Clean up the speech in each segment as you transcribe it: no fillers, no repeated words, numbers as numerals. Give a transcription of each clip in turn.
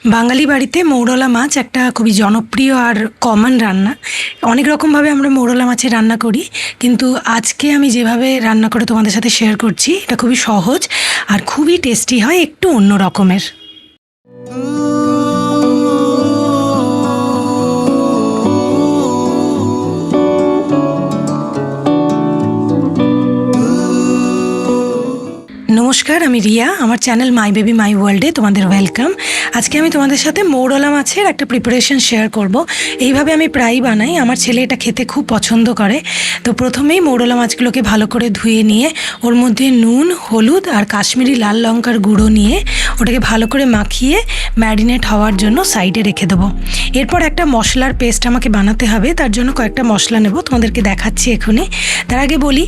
বাঙালি বাড়িতে মৌরলা মাছ একটা খুবই জনপ্রিয় আর কমন রান্না। অনেক রকমভাবে আমরা মৌরলা মাছের রান্না করি, কিন্তু আজকে আমি যেভাবে রান্না করে তোমাদের সাথে শেয়ার করছি এটা খুবই সহজ আর খুবই টেস্টি হয়, একটু অন্য রকমের। নমস্কার, আমি রিয়া। আমার চ্যানেল মাই বেবি মাই ওয়ার্ল্ডে তোমাদের ওয়েলকাম। আজকে আমি তোমাদের সাথে মৌরলা মাছের একটা প্রিপারেশন শেয়ার করব। এইভাবে আমি প্রায়ই বানাই, আমার ছেলে এটা খেতে খুব পছন্দ করে। তো প্রথমেই মৌরলা মাছগুলোকে ভালো করে ধুয়ে নিয়ে ওর মধ্যে নুন, হলুদ আর কাশ্মীরি লাল লঙ্কার গুঁড়ো নিয়ে ওটাকে ভালো করে মাখিয়ে ম্যারিনেট হওয়ার জন্য সাইডে রেখে দেবো। এরপর একটা মশলার পেস্ট আমাকে বানাতে হবে, তার জন্য কয়েকটা মশলা নেব, তোমাদেরকে দেখাচ্ছি এখনই। তার আগে বলি,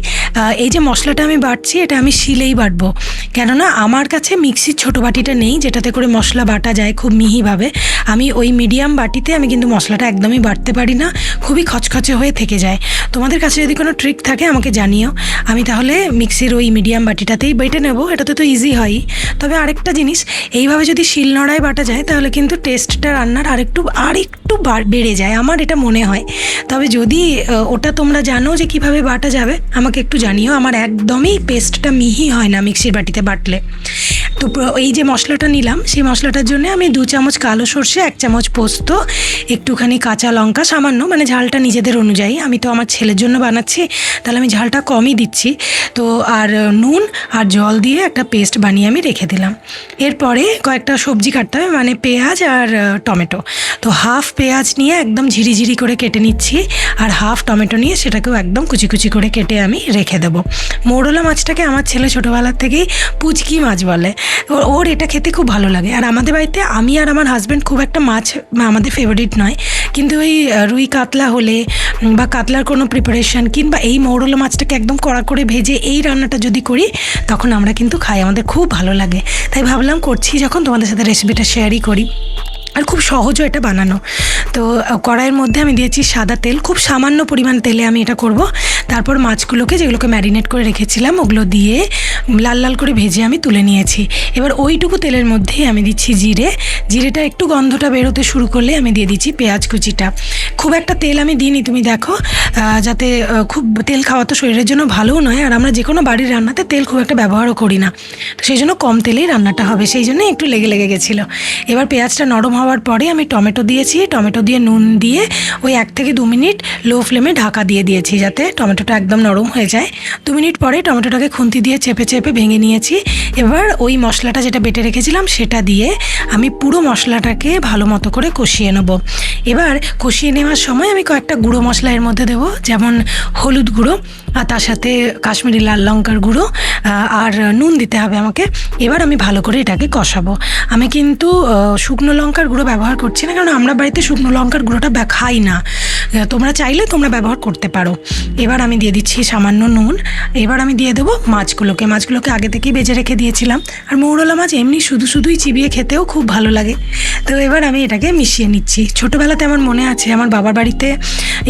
এই যে মশলাটা আমি বাটছি এটা আমি শিলেই বাটবো, কেননা আমার কাছে মিক্সির ছোটো বাটিটা নেই যেটাতে করে মশলা বাটা যায় খুব মিহিভাবে। আমি ওই মিডিয়াম বাটিতে আমি কিন্তু মশলাটা একদমই বাটতে পারি না, খুবই খচখচে হয়ে থেকে যায়। তোমাদের কাছে যদি কোনো ট্রিক থাকে আমাকে জানিও, আমি তাহলে মিক্সির ওই মিডিয়াম বাটিটাতেই বেটে নেব, এটাতে তো ইজি হয়ই। তবে আরেকটা জিনিস, এইভাবে যদি শিলনোড়ায় বাটা যায় তাহলে কিন্তু টেস্টটা রান্নার আরেকটু বেড়ে যায়, আমার এটা মনে হয়। তবে যদি ওটা তোমরা জানো যে কিভাবে বাটা যাবে আমাকে একটু জানিও, আমার একদমই পেস্টটা মিহি হয় না মিক্সির বাটিতে বাটলে। তো এই যে মশলাটা নিলাম, সেই মশলাটার জন্য আমি 2 চামচ কালো সর্ষে, 1 চামচ পোস্ত, একটুখানি কাঁচা লঙ্কা সামান্য, মানে ঝালটা নিজেদের অনুযায়ী, আমি তো আমার ছেলের জন্য বানাচ্ছি তাহলে আমি ঝালটা কমই দিচ্ছি। তো আর নুন আর জল দিয়ে একটা পেস্ট বানিয়ে আমি রেখে দিলাম। এরপরে কয়েকটা সবজি কাটতে হবে, মানে পেঁয়াজ আর টমেটো। তো হাফ পেঁয়াজ নিয়ে একদম ঝিরিঝিরি করে কেটে নিচ্ছি, আর হাফ টমেটো নিয়ে সেটাকেও একদম কুচি কুচি করে কেটে আমি রেখে দেবো। মৌরলা মাছটাকে আমার ছেলে ছোটোবেলার থেকেই পুচকি মাছ বলে, ওর এটা খেতে খুব ভালো লাগে। আর আমাদের বাড়িতে আমি আর আমার হাজব্যান্ড খুব একটা মাছ আমাদের ফেভারিট নয়, কিন্তু ওই রুই কাতলা হলে বা কাতলার কোনো প্রিপারেশন কিংবা এই মৌরলা মাছটাকে একদম কড়া করে ভেজে এই রান্নাটা যদি করি তখন আমরা কিন্তু খাই, আমাদের খুব ভালো লাগে। তাই ভাবলাম করছি যখন তোমাদের সাথে রেসিপিটা শেয়ারই করি, আর খুব সহজও এটা বানানো। তো কড়াইয়ের মধ্যে আমি দিয়েছি সাদা তেল, খুব সামান্য পরিমাণ তেলে আমি এটা করব। তারপর মাছগুলোকে যেগুলোকে ম্যারিনেট করে রেখেছিলাম ওগুলো দিয়ে লাল লাল করে ভেজে আমি তুলে নিয়েছি। এবার ওইটুকু তেলের মধ্যেই আমি দিচ্ছি জিরেটা একটু গন্ধটা বেরোতে শুরু করলে আমি দিয়ে দিচ্ছি পেঁয়াজ কুচিটা। খুব একটা তেল আমি দিইনি, তুমি দেখো, যাতে খুব তেল খাওয়া তো শরীরের জন্য ভালোও নয়, আর আমরা যে কোনো বাড়ির রান্নাতে তেল খুব একটা ব্যবহারও করি না, তো সেই জন্য কম তেলেই রান্নাটা হবে, সেই জন্য একটু লেগে গেছিলো। এবার পেঁয়াজটা নরম হওয়ার পরে আমি টমেটো দিয়েছি, টমেটো দিয়ে নুন দিয়ে ওই 1 থেকে 2 মিনিট লো ফ্লেমে ঢাকা দিয়ে দিয়েছি যাতে টমেটোটা একদম নরম হয়ে যায়। 2 মিনিট পরে টমেটোটাকে খুন্তি দিয়ে চেপে চেপে ভেঙে নিয়েছি। এবার ওই মশলাটা যেটা বেটে রেখেছিলাম সেটা দিয়ে আমি পুরো মশলাটাকে ভালো মতো করে কষিয়ে নেব। এবার কষিয়ে নেওয়ার সময় আমি কয়েকটা গুঁড়ো মশলা এর মধ্যে দেবো, যেমন হলুদ গুঁড়ো, আর তার সাথে কাশ্মীরি লাল লঙ্কার গুঁড়ো, আর নুন দিতে হবে আমাকে। এবার আমি ভালো করে এটাকে কষাবো। আমি কিন্তু শুকনো লঙ্কার গুঁড়ো ব্যবহার করছি না, কারণ আমরা বাড়িতে শুকনো লঙ্কার গুঁড়োটা খাই না, তোমরা চাইলে তোমরা ব্যবহার করতে পারো। এবার আমি দিয়ে দিচ্ছি সামান্য নুন। এবার আমি দিয়ে দেবো মাছগুলোকে আগে থেকেই বেজে রেখে দিয়েছিলাম। আর মৌরলা মাছ এমনি শুধুই চিবিয়ে খেতেও খুব ভালো লাগে। তো এবার আমি এটাকে মিশিয়ে নিচ্ছি। ছোটোবেলাতে আমার মনে আছে আমার বাবার বাড়িতে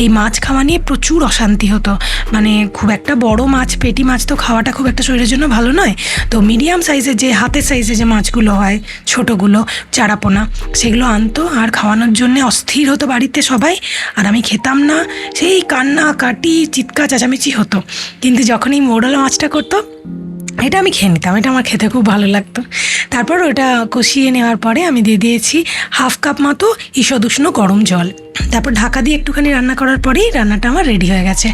এই মাছ খাওয়া নিয়ে প্রচুর অশান্তি হতো, মানে খুব একটা বড় মাছ, পেটি মাছ তো খাওয়াটা খুব একটা শরীরের জন্য ভালো নয়। তো মিডিয়াম সাইজের যে হাতের সাইজের যে মাছগুলো হয় ছোটোগুলো, চারাপোনা, সেগুলো আনতো আর খাওয়ানোর জন্য অস্থির হতো বাড়িতে সবাই, আর আমি খেতাম না, সেই কান্না কাটি চিৎকার চেঁচামেচি হতো। কিন্তু যখন এই মৌরলা মাছটা করতো এটা আমি খেয়ে নিতাম, এটা আমার খেতে খুব ভালো লাগতো। তারপর ওটা কষিয়ে নেওয়ার পরে আমি দিয়ে দিয়েছি হাফ কাপ মতো ঈষদ উষ্ণ গরম জল। তারপর ঢাকা দিয়ে একটুখানি রান্না করার পরেই রান্নাটা আমার রেডি হয়ে গেছে।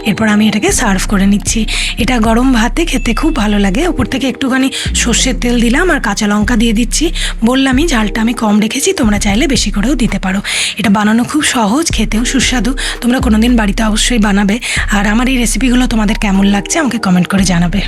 এরপর আমি এটাকে সার্ভ করে নিচ্ছি। এটা গরম ভাতে খেতে খুব ভালো লাগে। ওপর থেকে একটুখানি সর্ষের তেল দিলাম আর কাঁচা লঙ্কা দিয়ে দিচ্ছি। বললামই ঝালটা আমি কম রেখেছি, তোমরা চাইলে বেশি করেও দিতে পারো। এটা বানানো খুব সহজ, খেতেও সুস্বাদু। তোমরা কোনোদিন বাড়িতে অবশ্যই বানাবে। আর আমার এই রেসিপিগুলো তোমাদের কেমন লাগছে আমাকে কমেন্ট করে জানাবে।